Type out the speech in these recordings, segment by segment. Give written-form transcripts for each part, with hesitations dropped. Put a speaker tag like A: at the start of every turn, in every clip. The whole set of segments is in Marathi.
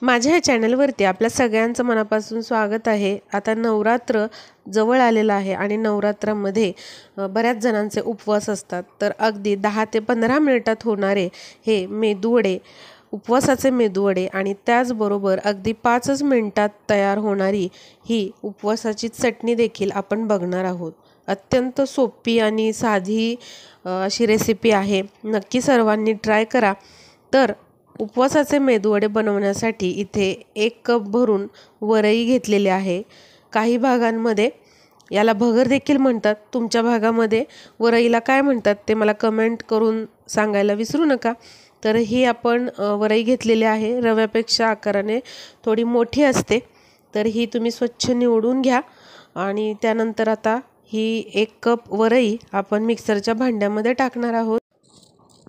A: माझ्या ह्या चॅनलवरती आपल्या सगळ्यांचं मनापासून स्वागत आहे। आता नवरात्र जवळ आलेला आहे आणि नवरात्रामध्ये बऱ्याच जणांचे उपवास असतात। तर अगदी 10 ते 15 मिनिटात होणारे हे मेदूवडे, उपवासाचे मेदूवडे आणि त्याचबरोबर अगदी 5च मिनिटात तयार होणारी ही उपवासाची चटणी देखील आपण बघणार आहोत। अत्यंत सोपी आणि साधी अशी रेसिपी आहे। नक्की सर्वांनी ट्राय करा। तर उपवासाचे मेदूवडे बनवण्यासाठी इथे 1 कप भरून वरई घेतलेले आहे। काही भागांमध्ये याला भगर देखील म्हणतात। तुमच्या भागामध्ये वरईला काय म्हणतात ते मला कमेंट करून सांगायला विसरू नका। तर ही आपण वरई घेतलेली आहे। रव्यापेक्षा आकाराने थोडी मोठी असते। तर ही तुम्ही स्वच्छ निवडून घ्या आणि त्यानंतर आता ही 1 कप वरई आपण मिक्सरच्या भांड्यामध्ये टाकणार आहोत।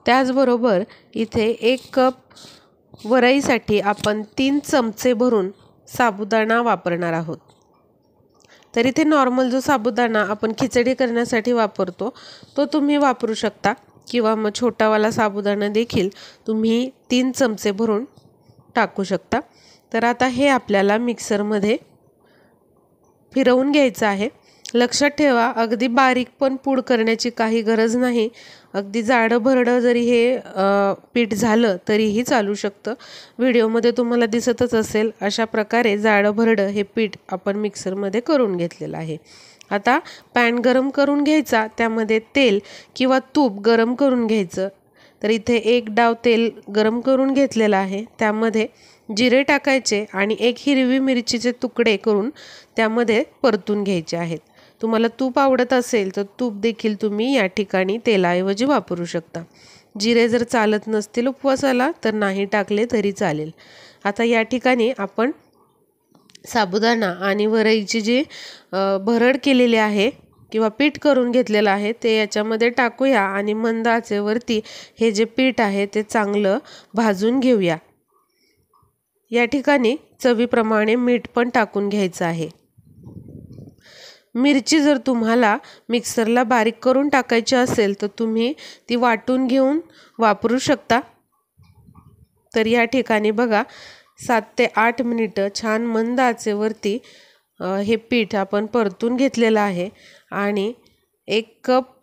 A: त्याचबरोबर इथे 1 कप वरईसाठी आपण 3 चमचे भरून साबुदाणा वापरणार आहोत। तर इथे नॉर्मल जो साबुदाणा आपण खिचडी करण्यासाठी वापरतो तो तुम्ही वापरू शकता किंवा मग छोटावाला साबुदाणा देखील तुम्ही 3 चमचे भरून टाकू शकता। तर आता हे आपल्याला मिक्सरमध्ये फिरवून घ्यायचं आहे। लक्षात ठेवा, अगदी बारीक पण पूड करण्याची काही गरज नाही। अगदी जाडं भरडं जरी हे पीठ झालं तरीही चालू शकतं। व्हिडिओमध्ये तुम्हाला दिसतच असेल अशा प्रकारे जाडं भरडं हे पीठ आपण मिक्सरमध्ये करून घेतलेलं आहे। आता पॅन गरम करून घ्यायचा, त्यामध्ये तेल किंवा तूप गरम करून घ्यायचं। तर इथे 1 डाव तेल गरम करून घेतलेलं आहे। त्यामध्ये जिरे टाकायचे आणि 1 हिरवी मिरचीचे तुकडे करून त्यामध्ये परतून घ्यायचे आहेत। तुम्हाला तूप आवडत असेल तर तूप देखील तुम्ही या ठिकाणी तेलाऐवजी वापरू शकता। जिरे जर चालत नसतील उपवासाला तर नाही टाकले तरी चालेल। आता या ठिकाणी आपण साबुदाणा आणि वरईची जी भरड केलेली आहे किंवा पीठ करून घेतलेलं आहे ते याच्यामध्ये टाकूया आणि मंद आचेवरती हे जे पीठ आहे ते चांगलं भाजून घेऊया। या ठिकाणी चवीप्रमाणे मीठ पण टाकून घ्यायचं आहे। मिरची जर तुम्हाला मिक्सरला बारीक करून टाकायची असेल तर तुम्ही ती वाटून घेऊन वापरू शकता। तर या ठिकाणी बघा 7 ते 8 मिनिटं छान मंद आचेवरती हे पीठ आपण परतून घेतलेलं आहे आणि 1 कप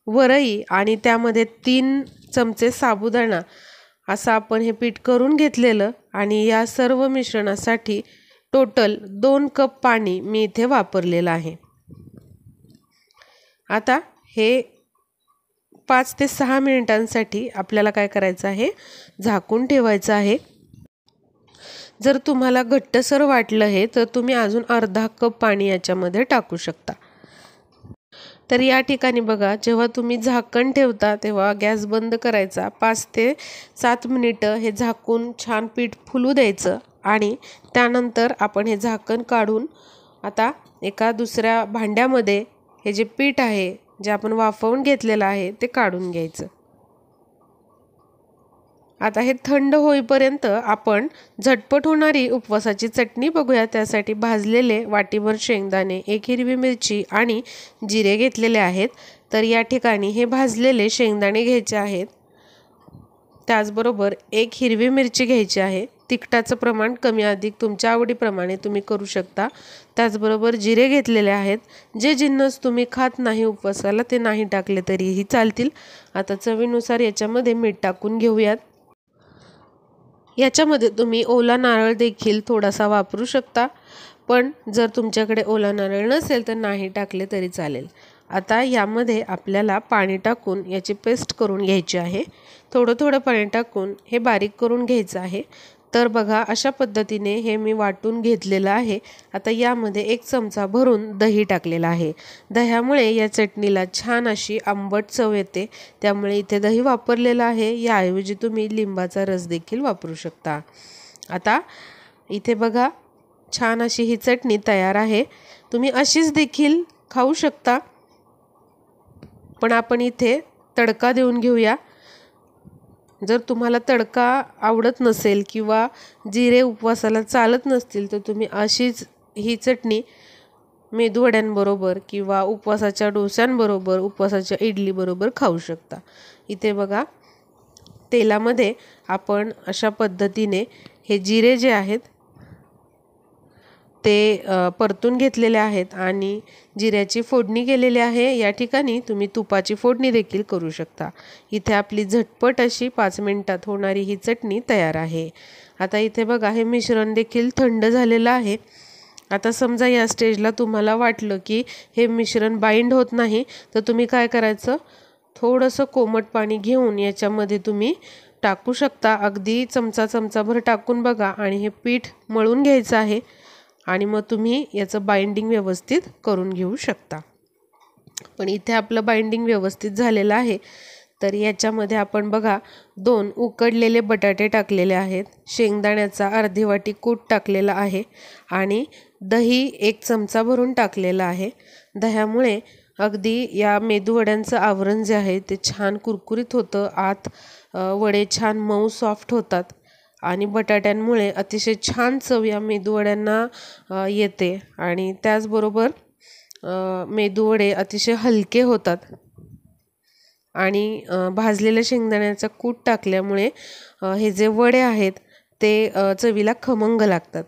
A: वरई आणि त्यामध्ये 3 चमचे साबुदाणा असं आपण हे पीठ करून घेतलेलं आणि या सर्व मिश्रणासाठी टोटल 2 कप पाणी मी इथे वापरलेलं आहे। आता हे 5 ते 6 मिनिटांसाठी आपल्याला काय करायचं आहे, झाकून ठेवायचं आहे। जर तुम्हाला घट्टसर वाटलं हे तर तुम्ही अजून अर्धा कप पाणी याच्यामध्ये टाकू शकता। तर या ठिकाणी बघा, जेव्हा तुम्ही झाकण ठेवता तेव्हा गॅस बंद करायचा। 5 ते 7 मिनिटं हे झाकून छान पीठ फुलू द्यायचं आणि त्यानंतर आपण हे झाकण काढून आता एका दुसऱ्या भांड्यामध्ये हे जे पीठ आहे जे आपण वाफवून घेतलेलं आहे ते काढून घ्यायचं। आता हे थंड होईपर्यंत आपण झटपट होणारी उपवासाची चटणी बघूया। त्यासाठी भाजलेले वाटीभर शेंगदाणे, 1 हिरवी मिरची आणि जिरे घेतलेले आहेत। तर या ठिकाणी हे भाजलेले शेंगदाणे घ्यायचे आहेत। त्याचबरोबर 1 हिरवी मिरची घ्यायची आहे। तिखटाचं प्रमाण कमी अधिक तुमच्या आवडीप्रमाणे तुम्ही करू शकता। त्याचबरोबर जिरे घेतलेले आहेत। जे जिन्नस तुम्ही खात नाही उपवासाला ते नाही टाकले तरीही चालतील। आता चवीनुसार याच्यामध्ये मीठ टाकून घेऊयात। याच्यामध्ये तुम्ही ओला नारळ देखील थोडासा वापरू शकता, पण जर तुमच्याकडे ओला नारळ नसेल तर नाही टाकले तरी चालेल। आता यामध्ये आपल्याला पाणी टाकून याची पेस्ट करून घ्यायची आहे। थोडं थोडं पाणी टाकून हे बारीक करून घ्यायचं आहे। तर बघा, अशा पद्धतीने हे मी वाटून घेतलेलं आहे। आता यामध्ये 1 चमचा भरून दही टाकलेला आहे। दह्यामुळे या चटणीला छान अशी आंबट चव येते, त्यामुळे इथे दही वापरलेलं आहे। याऐवजी तुम्ही लिंबाचा रस देखील वापरू शकता। आता इथे बघा, छान अशी ही चटणी तयार आहे। तुम्ही अशीच देखील खाऊ शकता, पण आपण इथे तडका देऊन घेऊया। जर तुम्हाला तडका आवडत नसेल किंवा जिरे उपवासाला चालत नसतील तर तुम्ही अशीच ही चटणी मेदूवड्यांबरोबर किंवा उपवासाच्या डोस्यांबरोबर, उपवासाच्या इडलीबरोबर खाऊ शकता। इथे बघा, तेलामध्ये आपण अशा पद्धतीने हे जिरे जे आहेत ते परतून घेतलेले आहेत आणि जिऱ्याची फोडणी केलेली आहे। या ठिकाणी तुम्ही तुपाची फोडणी देखील करू शकता। इथे आपली झटपट अशी 5 मिनिटात होणारी ही चटणी तयार आहे। आता इथे बघा हे मिश्रण देखील थंड झालेलं आहे। आता समजा या स्टेजला तुम्हाला वाटलं की हे मिश्रण बाइंड होत नाही, तर तुम्ही काय करायचं, थोडंसं कोमट पाणी घेऊन याच्यामध्ये तुम्ही टाकू शकता। अगदी चमचाभर टाकून बघा आणि हे पीठ मळून घ्यायचं आहे आणि मग तुम्ही याचं बाइंडिंग व्यवस्थित करून घेऊ शकता। पण इथे आपलं बाइंडिंग व्यवस्थित झालेलं आहे। तर याच्यामध्ये आपण बघा 2 उकडलेले बटाटे टाकलेले आहेत, शेंगदाण्याचा अर्धी वाटी कूट टाकलेला आहे आणि दही 1 चमचा भरून टाकलेला आहे। दह्यामुळे अगदी या मेदूवड्यांचं आवरण जे आहे ते छान कुरकुरीत होतं, आत वडे छान मऊ सॉफ्ट होतात आणि बटाट्यांमुळे अतिशय छान चव या मेदूवड्यांना येते आणि त्याचबरोबर मेदूवडे अतिशय हलके होतात आणि भाजलेल्या शेंगदाण्याचा कूट टाकल्यामुळे हे जे वडे आहेत ते चवीला खमंग लागतात।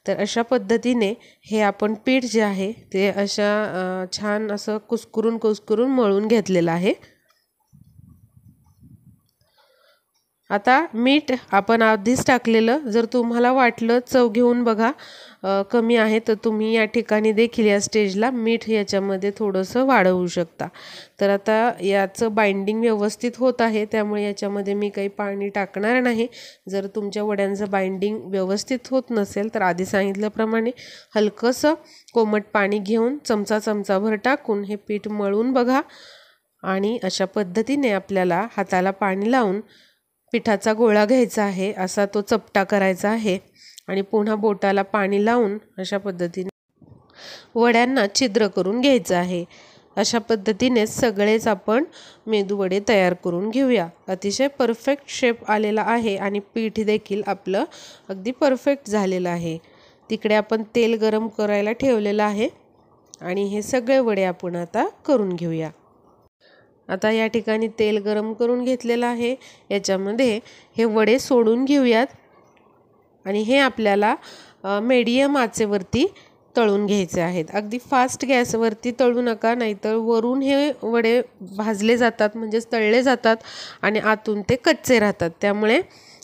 A: तर अशा पद्धतीने हे आपण पीठ जे आहे ते अशा छान असं कुस्करून मळून घेतलेलं आहे। आता मीठ आपण आधीच टाकलेलं, जर तुम्हाला वाटलं चव घेऊन बघा कमी आहे तर तुम्ही या ठिकाणी देखील या स्टेजला मीठ याच्यामध्ये थोडंसं वाढवू शकता। तर आता याचं बाइंडिंग व्यवस्थित होत आहे, त्यामुळे याच्यामध्ये मी काही पाणी टाकणार नाही। जर तुमच्या वड्यांचं बाइंडिंग व्यवस्थित होत नसेल तर आधी सांगितल्याप्रमाणे हलकंसं कोमट पाणी घेऊन चमचाभर टाकून हे पीठ मळून बघा आणि अशा पद्धतीने आपल्याला हाताला पाणी लावून पिठाचा गोळा घ्यायचा आहे, असा तो चपटा करायचा आहे आणि पुन्हा बोटाला पाणी लावून अशा पद्धतीने वड्यांना छिद्र करून घ्यायचं आहे। अशा पद्धतीने सगळेच आपण मेदूवडे तयार करून घेऊया। अतिशय परफेक्ट शेप आलेला आहे आणि पीठ देखील आपलं अगदी परफेक्ट झालेलं आहे। तिकडे आपण तेल गरम करायला ठेवलेलं आहे आणि हे सगळे वडे आपण आता करून घेऊया। आता या ठिकाणी तेल गरम करून घेतलेलं आहे, याच्यामध्ये हे वडे सोडून घेऊयात आणि हे आपल्याला मीडियम आचेवरती तळून घ्यायचे आहेत। अगदी फास्ट गॅसवरती तळू नका, नाहीतर वरून हे वडे भाजले जातात म्हणजेच तळले जातात आणि आतून ते कच्चे राहतात। त्यामुळे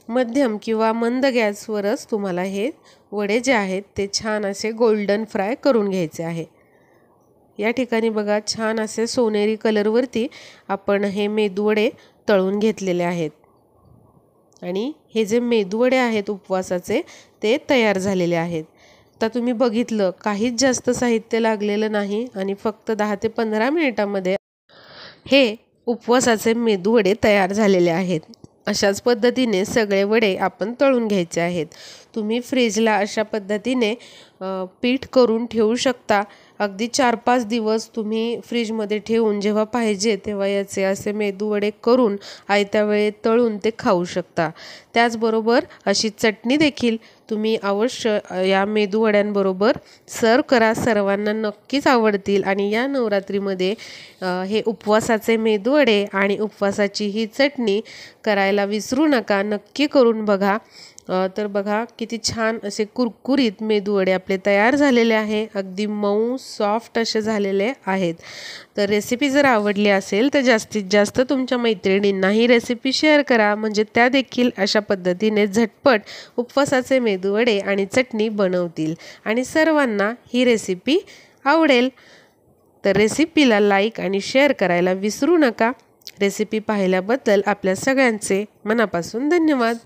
A: मध्यम किंवा मंद गॅसवरच तुम्हाला हे वडे जे आहेत ते छान असे गोल्डन फ्राय करून घ्यायचे आहे। या ठिकाणी बघा छान असे सोनेरी कलरवरती आपण हे मेदूवडे तळून घेतलेले आहेत आणि हे जे मेदूवडे आहेत उपवासाचे ते तयार झालेले आहेत। आता तुम्ही बघितलं काहीच जास्त साहित्य लागलेलं नाही आणि फक्त 10 ते 15 मिनिटांमध्ये हे उपवासाचे मेदूवडे तयार झालेले आहेत। अशाच पद्धतीने सगळे वडे आपण तळून घ्यायचे आहेत। तुम्ही फ्रीजला अशा पद्धतीने पीठ करून ठेवू शकता। अगदी 4-5 दिवस तुम्ही फ्रीजमध्ये ठेवून जेव्हा पाहिजे तेव्हा याचे असे मेदूवडे करून आयत्या वेळेत तळून ते खाऊ शकता। त्याचबरोबर अशी चटणी देखील तुम्ही अवश्य या मेदूवड्यांबरोबर सर्व करा, सर्वांना नक्कीच आवडतील आणि या नवरात्रीमध्ये हे उपवासाचे मेदूवडे आणि उपवासाची ही चटणी करायला विसरू नका, नक्की करून बघा। तर बघा किती छान असे कुरकुरीत मेदूवडे आपले तयार झालेले आहे, अगदी मऊ सॉफ्ट असे झालेले आहेत। तर रेसिपी जर आवडली असेल तर जास्तीत जास्त तुमच्या मैत्रिणींना ही रेसिपी शेअर करा, म्हणजे त्या देखील अशा पद्धतीने झटपट उपवासाचे मेदूवडे आणि चटणी बनवतील आणि सर्वांना ही रेसिपी आवडेल। तर रेसिपीला लाईक आणि शेअर करायला विसरू नका। रेसिपी पाहिल्याबद्दल आपल्या सगळ्यांचे मनापासून धन्यवाद।